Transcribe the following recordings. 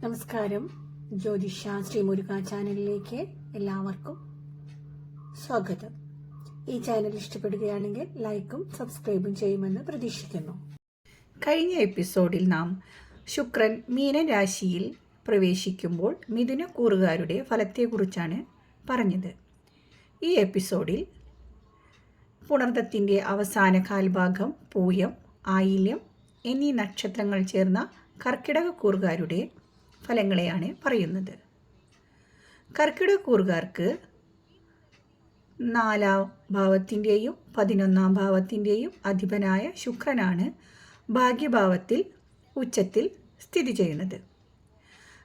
നമസ്കാരം. ജ്യോതിഷ ശ്രീമുരുക ചാനലിലേക്ക് എല്ലാവർക്കും സ്വാഗതം. ഈ ചാനൽ ഇഷ്ടപ്പെടുകയാണെങ്കിൽ ലൈക്കും സബ്സ്ക്രൈബും ചെയ്യുമെന്ന് പ്രതീക്ഷിക്കുന്നു. കഴിഞ്ഞ എപ്പിസോഡിൽ നാം ശുക്രൻ മീനൻ രാശിയിൽ പ്രവേശിക്കുമ്പോൾ മിഥുനക്കൂറുകാരുടെ ഫലത്തെക്കുറിച്ചാണ് പറഞ്ഞത്. ഈ എപ്പിസോഡിൽ പുണർദത്തിൻ്റെ അവസാന കാൽഭാഗം, പൂയം, ആയില്യം എന്നീ നക്ഷത്രങ്ങൾ ചേർന്ന കർക്കിടകക്കൂറുകാരുടെ ഫലങ്ങളെയാണ് പറയുന്നത്. കർക്കിടകക്കൂറുകാർക്ക് 4-ാം ഭാവത്തിൻ്റെയും 11-ാം ഭാവത്തിൻ്റെയും അധിപനായ ശുക്രനാണ് ഭാഗ്യഭാവത്തിൽ ഉച്ചത്തിൽ സ്ഥിതി ചെയ്യുന്നത്.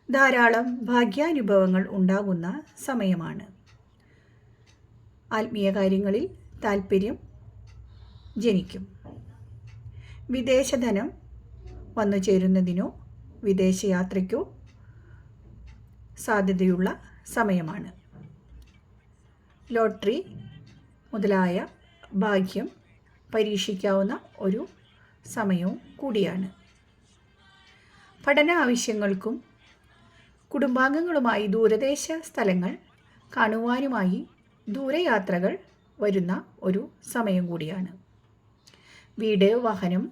ധാരാളം ഭാഗ്യാനുഭവങ്ങൾ ഉണ്ടാകുന്ന സമയമാണ്. ആത്മീയ കാര്യങ്ങളിൽ താൽപ്പര്യം ജനിക്കും. വിദേശധനം വന്നു ചേരുന്നതിനോ വിദേശയാത്രയ്ക്കോ സാധ്യതയുള്ള സമയമാണ്. ലോട്ടറി മുതലായ ഭാഗ്യം പരീക്ഷിക്കാവുന്ന ഒരു സമയവും കൂടിയാണ്. പഠന ആവശ്യങ്ങൾക്കും കുടുംബാംഗങ്ങളുമായി ദൂരദേശ സ്ഥലങ്ങൾ കാണുവാനുമായി ദൂരയാത്രകൾ വരുന്ന ഒരു സമയം കൂടിയാണ്. വീട്, വാഹനം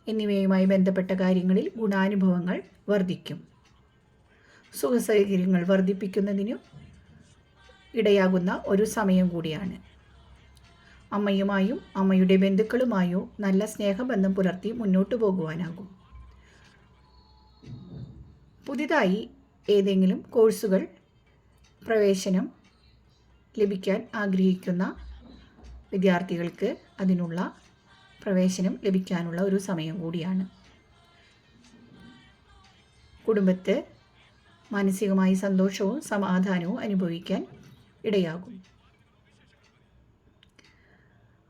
എന്നിവയുമായി ബന്ധപ്പെട്ട കാര്യങ്ങളിൽ ഗുണാനുഭവങ്ങൾ വർദ്ധിക്കും. സുഖസൗകര്യങ്ങൾ വർദ്ധിപ്പിക്കുന്നതിനു ഇടയാകുന്ന ഒരു സമയം കൂടിയാണ്. അമ്മയുമായും അമ്മയുടെ ബന്ധുക്കളുമായോ നല്ല സ്നേഹബന്ധം പുലർത്തി മുന്നോട്ട് പോകുവാനാകും. പുതിയതായി ഏതെങ്കിലും കോഴ്സുകൾ പ്രവേശനം ലഭിക്കാൻ ആഗ്രഹിക്കുന്ന വിദ്യാർത്ഥികൾക്ക് അതിനുള്ള പ്രവേശനം ലഭിക്കാനുള്ള ഒരു സമയം കൂടിയാണ്. കുടുംബത്തെ മാനസികമായി സന്തോഷവും സമാധാനവും അനുഭവിക്കാൻ ഇടയാകും.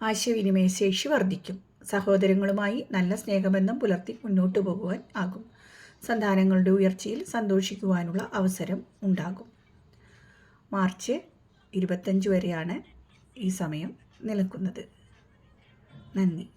ആശയവിനിമയ ശേഷി വർദ്ധിക്കും. സഹോദരങ്ങളുമായി നല്ല സ്നേഹബന്ധം പുലർത്തി മുന്നോട്ട് പോകുവാൻ ആകും. സന്താനങ്ങളുടെ ഉയർച്ചയിൽ സന്തോഷിക്കുവാനുള്ള അവസരം ഉണ്ടാകും. മാർച്ച് 25 വരെയാണ് ഈ സമയം നിലക്കുന്നത്. നന്ദി.